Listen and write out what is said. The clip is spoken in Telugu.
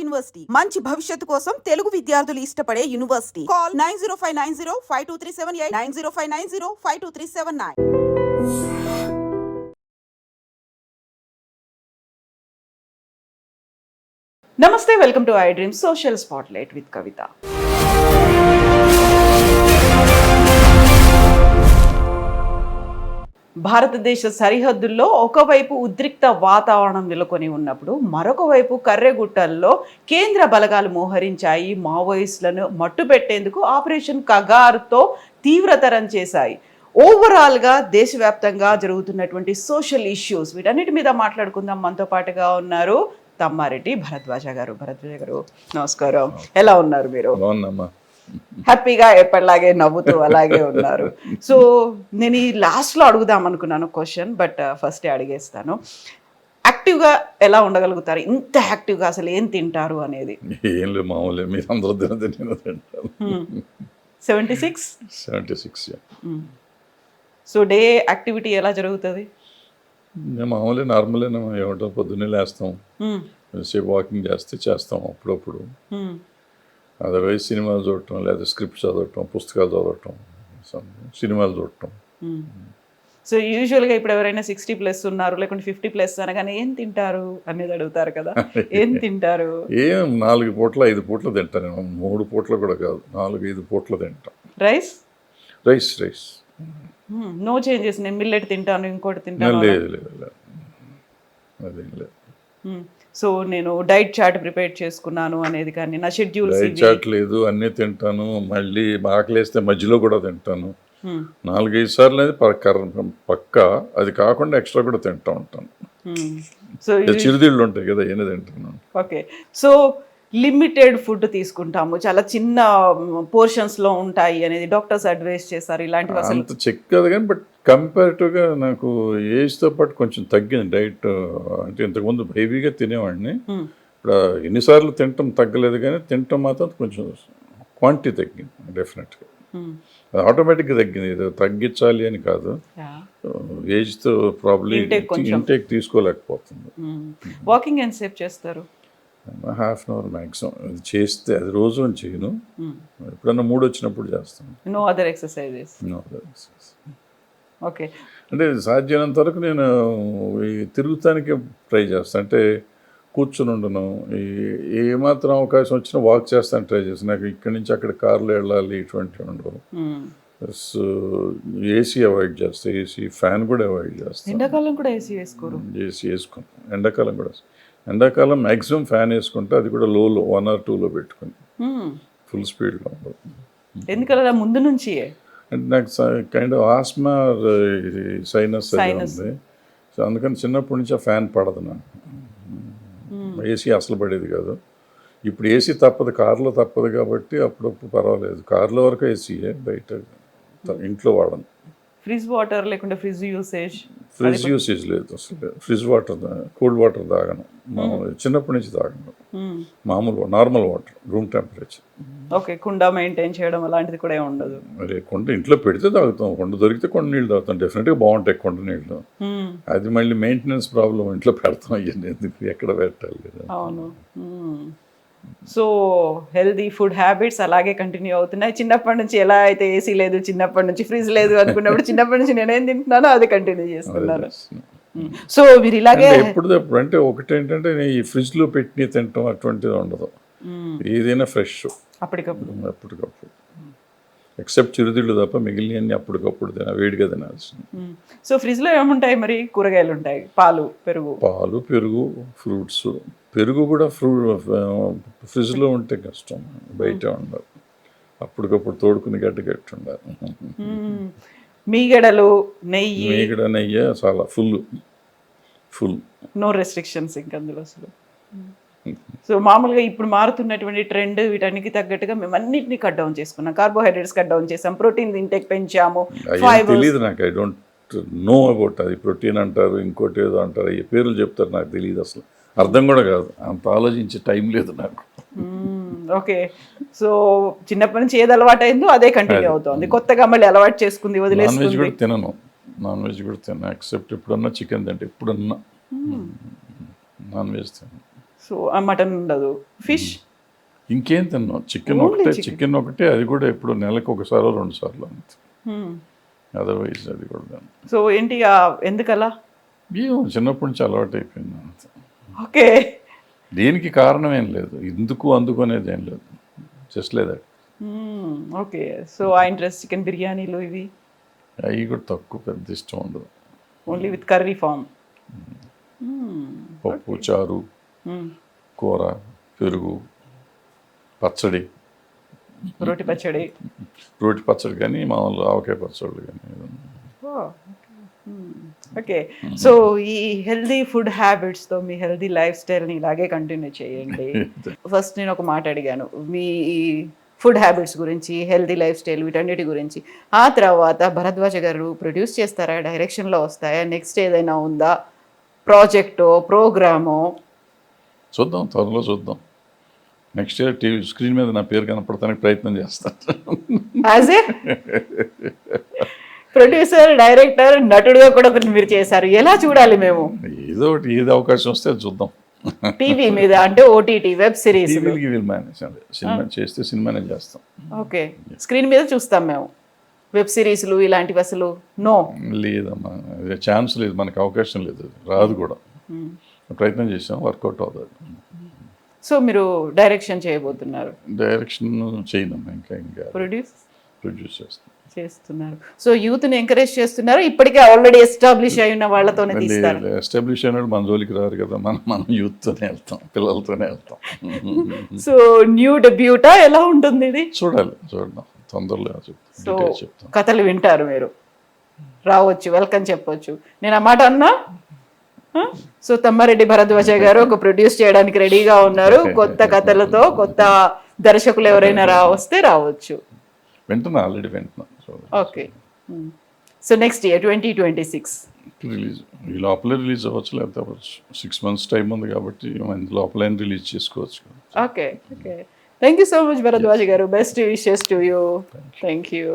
యూనివర్సిటీ మంచి భవిష్యత్తు కోసం తెలుగు విద్యార్థులు ఇష్టపడే యూనివర్సిటీ. కాల్ 9059052378 9059052379. నమస్తే, welcome to I dream social spotlight with Kavitha. భారతదేశ సరిహద్దుల్లో ఒకవైపు ఉద్రిక్త వాతావరణం నెలకొని ఉన్నప్పుడు మరొక వైపు కర్రెగుట్టల్లో కేంద్ర బలగాలు మోహరించాయి. మావోయిస్టులను మట్టుపెట్టేందుకు ఆపరేషన్ కగార్తో తీవ్రతరం చేశాయి. ఓవరాల్గా దేశవ్యాప్తంగా జరుగుతున్నటువంటి సోషల్ ఇష్యూస్, వీటన్నిటి మీద మాట్లాడుకుందాం. మనతో పాటుగా ఉన్నారు తమ్మారెడ్డి భరద్వాజ గారు. భరద్వాజ గారు నమస్కారం, ఎలా ఉన్నారు మీరు? హ్యాపీగా ఎప్పటిలాగే నవ్వుతూ అలాగే ఉన్నారు. సో నేను ఈ లాస్ట్లో అడుగుదాం అనుకున్నాను క్వశ్చన్, బట్ ఫస్టే అడిగేస్తాను. యాక్టివ్గా ఎలా ఉండగలుగుతారు? ఇంత యాక్టివ్గా అసలు ఏం తింటారు అనేది? ఏం లేదు, మామూలే. మీరు అందరూ తింటారు. 76. సో డే యాక్టివిటీ ఎలా జరుగుతుంది? మామూలే, నార్మలే. ఏమంటాం, పొద్దున్నే లేస్తాం, సేపు వాకింగ్ చేస్తాం అప్పుడప్పుడు. అదర్వైజ్ సినిమాలు చూడటం, లేదా స్క్రిప్ట్ చదవటం, పుస్తకాలు చదవటం, సినిమాలు చూడటం. సో యూజువల్గా ఇప్పుడు ఎవరైనా 60+ ఉన్నారు, లేకుంటే 50+ అనగానే ఏం తింటారు అనేది అడుగుతారు కదా. ఏం తింటారు? 4 పూట్ల 5 పూట్ల తింటాను. 3 పూట్ల కూడా కాదు, 4-5 పూట్ల తింటాం. రైస్. No changes. నేను మిల్లెట్ తింటాను, ఇంకోటి తింటాను. లేదు, అదేం లేదు. సో నేను డైట్ చార్ట్ ప్రిపేర్ చేసుకున్నాను అనేది కానీ, నా షెడ్యూల్ డైట్ చార్ట్ లేదు, అన్నీ తింటాను. మళ్ళీ ఆకలేస్తే మధ్యలో కూడా తింటాను. 4-5 సార్లు అనేది పక్కా. అది కాకుండా ఎక్స్ట్రా కూడా తింటూ ఉంటాను. సో చిరుతిళ్ళు ఉంటాయి కదా, ఏమి తింటాను. ఓకే. సో లిమిటెడ్ ఫుడ్ తీసుకుంటాము, చాలా చిన్న పోర్షన్స్లో ఉంటాయి అనేది డాక్టర్స్ అడ్వైస్ చేస్తారు. ఇలాంటివి అంత చెక్ కాదు కానీ, బట్ కంపారిటివ్గా నాకు ఏజ్తో పాటు కొంచెం తగ్గింది డైట్. అంటే ఇంతకుముందు హెవీగా తినేవాడిని. ఇప్పుడు ఎన్నిసార్లు తినటం తగ్గలేదు, కానీ తినటం మాత్రం కొంచెం క్వాంటిటీ తగ్గింది డెఫినెట్గా. అది ఆటోమేటిక్గా తగ్గింది, ఏదో తగ్గించాలి అని కాదు. ఏజ్తో ప్రాబ్లీ ఇంటేక్ తీసుకోలేకపోతుంది. వాకింగ్ ఎంతసేపు చేస్తారు? ½ an hour మ్యాక్సిమం. అది చేస్తే, అది రోజు అని చేయను, ఎప్పుడన్నా మూడు వచ్చినప్పుడు చేస్తాను. No other exercises? ఓకే. అంటే సాధ్యమైనంత వరకు నేను తిరుగుతానికి ట్రై చేస్తాను. అంటే కూర్చుని ఉండను. ఏమాత్రం అవకాశం వచ్చినా వాక్ చేస్తాను ట్రై చేస్తాను. నాకు ఇక్కడి నుంచి అక్కడ కార్లో వెళ్ళాలి, ఇటువంటివి ఉండవు. సో ఏసీ అవాయిడ్ చేస్తాను. ఏసీ, ఫ్యాన్ కూడా అవాయిడ్ చేస్తాను. ఎండాకాలం కూడా ఏసీ వేసుకోరు? ఏసీ వేసుకుని ఎండాకాలం మ్యాక్సిమం ఫ్యాన్ వేసుకుంటే, అది కూడా లోలో 1 or 2లో పెట్టుకుని, ఫుల్ స్పీడ్లో ఉండదు. ఎందుకలా ముందు నుంచి? అంటే నాకు కైండ్ ఆఫ్ ఆస్మా, సైనస్ ఉంది. సో అందుకని చిన్నప్పటి నుంచి ఆ ఫ్యాన్ పడదు నాకు. ఏసీ అసలు పడేది కాదు. ఇప్పుడు ఏసీ తప్పదు, కార్లో తప్పదు కాబట్టి అప్పుడప్పుడు పర్వాలేదు. కార్లో వరకు ఏసీయే, బయట ఇంట్లో వాడను. ఫ్రిజ్ వాటర్ లేకుంటే ఫ్రిజ్ యూసేజ్ లేదు అసలు. ఫ్రిజ్ వాటర్, కూల్డ్ వాటర్ తాగను. చిన్నప్పటి నుంచి తాగను. మామూలు normal water, room temperature. Okay. కుండ మెయింటైన్ చేయడం అలాంటిది కూడా ఉండదు? మరి కుండ ఇంట్లో పెడితే తాగుతాం, కుండ దొరికితే కొండ నీళ్ళు తాగుతాం. డెఫినెట్గా బాగుంటాయి కొండ నీళ్ళు. అది మళ్ళీ మెయింటెనెన్స్ ప్రాబ్లం, ఇంట్లో పెడతాం అయ్యండి, ఎందుకు ఎక్కడ పెట్టాలి కదా. అవును. సో హెల్దీ ఫుడ్ హ్యాబిట్స్ అలాగే కంటిన్యూ అవుతున్నాయి. చిన్నప్పటి నుంచి ఎలా అయితే ఏసీ లేదు, చిన్నప్పటి నుంచి ఫ్రిడ్జ్ లేదు అనుకున్నప్పుడు, చిన్నప్పటి నుంచి నేనేం తింటున్నానో అది కంటిన్యూ చేస్తున్నాను. సో మీరు ఇలాగే ఎప్పుడు అంటే ఒకటేంటంటే, ఈ ఫ్రిడ్జ్లో పెట్టి తింటాం అటువంటిది ఉండదు. ఏదైనా ఫ్రెష్ అప్పటికప్పుడు. ఎక్సెప్ట్ చిరుతిళ్ళు తప్ప మిగిలినవన్నీ అప్పటికప్పుడు వేడిగా తినాల్సింది. సో ఫ్రిడ్జ్లో ఏముంటాయి మరి? కూరగాయలు ఉంటాయి, పాలు, పెరుగు, ఫ్రూట్స్. పెరుగు కూడా ఫ్రిడ్జ్లో ఉంటే కష్టం, బయట ఉండాలి. అప్పటికప్పుడు తోడుకుని గట్టి ఉండాలి. మీగడలు, నెయ్యి చాలా ఫుల్. నో రెస్ట్రిక్షన్స్ ఇంకా అందులో అసలు. సో మామూలుగా ఇప్పుడు మారుతున్నటువంటి ట్రెండ్, వీటన్నికి తగ్గట్టుగా మేము అన్నింటినీ కట్ డౌన్ చేసుకున్నాం. కార్బోహైడ్రేట్స్ కట్ డౌన్ చేసాం, ప్రోటీన్ ఇంటేక్ పెంచాము. తెలియదు నాకు, ఐ డోంట్ నో అబౌట్ అది. ప్రోటీన్ అంటారు, ఇంకోటి ఏదో అంటారు, ఈ పేర్లు చెప్తారు, నాకు తెలియదు అసలు. అర్థం కూడా కాదు, అంత ఆలోచించే టైం లేదు నాకు. ఓకే. సో చిన్నప్పటి నుంచి ఏది అలవాటు అయిందో అదే కంటిన్యూ అవుతుంది. కొత్తగా మళ్ళీ అలవాటు చేసుకుంది, వదిలేసుకుంది. నాన్ వెజ్ కూడా తినను, ఎక్సెప్ట్ ఎప్పుడన్నా చికెన్ తింటే, ఎప్పుడన్నా నాన్ వెజ్ తినను. సో మటన్ ఉండదు, ఫిష్ ఇంకేం తిన్నాం, చికెన్ Only ఒకటే, chicken. చికెన్ ఒకటే, అది కూడా ఎప్పుడు నెలకు ఒకసారో 2 సార్లు అంతే. అదర్వైజ్ అది కూడా తినం. సో ఏంటి ఎందుకలా? ఏమో చిన్నప్పటి నుంచి అలవాటు అయిపోయింది అంతే. ఓకే. దేనికి కారణం ఏం లేదు, ఇందుకు అందుకు అనేది ఏం లేదు, జస్ట్ లేదా. ఓకే. సో ఆ ఇంట్రెస్ట్ చికెన్ బిర్యానీలు ఇవి అవి కూడా తక్కువ, పెద్ద ఇష్టం ఉండదు. Only with curry form. పప్పు, చారు, కూర, పెరుగు, పచ్చడి, రోటి పచ్చడి. రోటి పచ్చడి కానీ మామూలు ఆవకాయ పచ్చడి కానీ ఏదన్నా. ఓకే. సో ఈ హెల్దీ ఫుడ్ హ్యాబిట్స్తో మీ హెల్దీ లైఫ్ స్టైల్ని ఇలాగే కంటిన్యూ చేయండి. ఫస్ట్ నేను ఒక మాట అడిగాను మీ ఫుడ్ హ్యాబిట్స్ గురించి, హెల్దీ లైఫ్ స్టైల్, వీటన్నిటి గురించి. ఆ తర్వాత భరద్వాజ గారు ప్రొడ్యూస్ చేస్తారా, డైరెక్షన్లో వస్తాయా, నెక్స్ట్ ఏదైనా ఉందా ప్రాజెక్టో ప్రోగ్రామో? చూద్దాం, త్వరలో చూద్దాం. నెక్స్ట్ ఇయర్ టీవీ స్క్రీన్ మీద నా పేరు కనపడటానికి ప్రయత్నం చేస్తాను. యాజ్ ఏ ప్రొడ్యూసర్, డైరెక్టర్, నటుడుగా కూడా మీరు చేశారు. ఎలా చూడాలి మేము? ఏదో ఒకటి, ఏది అవకాశం వస్తే అది చూద్దాం. టీవీ మీద అంటే ఓటీటీ, వెబ్ సిరీస్. టీవీకి వీల్ మేనేజ్, సినిమా చేస్తే సినిమానే చేస్తాం. ఓకే. స్క్రీన్ మీద చూస్తాం మేము. వెబ్ సిరీస్లు ఇలాంటివి అసలు నో. లేదమ్మా, ఛాన్స్ లేదు, మనకు అవకాశం లేదు, రాదు కూడా. ప్రయత్నం చేసాం, వర్కౌట్ అవుతుంది. సో మీరు డైరెక్షన్ చేయబోతున్నారు? డైరెక్షన్ చేయనమ్మా, ఇంకా ప్రొడ్యూస్ చేస్తాం. చేస్తున్నారు. సో యూత్ని ఎంకరేజ్ చేస్తున్నారు. ఇప్పటికే ఆల్రెడీ ఎస్టాబ్లిష్ అయిన వాళ్ళతోనే తీస్తారు. ఎస్టాబ్లిష్ అయినాడు మన జోలికి రారు కదా, మనం యూత్తోనే వెళ్తాం, పిల్లలతోనే వెళ్తాం. సో న్యూ డెబ్యూటా ఎలా ఉంటుంది ఇది? చూద్దాం తొందరలో సో చెప్తాం. కథలు వింటారు మీరు, రావచ్చు, వెల్కమ్ చెప్పొచ్చు. నేను ఆ మాట అన్నా. సో తమ్మారెడ్డి భరద్వాజ గారు ఒక ప్రొడ్యూస్ చేయడానికి రెడీగా ఉన్నారు. కొత్త కథలతో, కొత్త దర్శకులు ఎవరైనా వస్తే రావచ్చు. వింటున్నా, ఆల్రెడీ వింటున్నా. Okay. So next year 2026 release, ఈ లోపలే రిలీజ్ అవ్వచ్చు, లేకపోతే అవ్వచ్చు. 6 months టైం ఉంది కాబట్టి లోపలే రిలీజ్ చేసుకోవచ్చు. Okay. Thank you so much Bharadwaj garu. Best wishes to you. Thank you.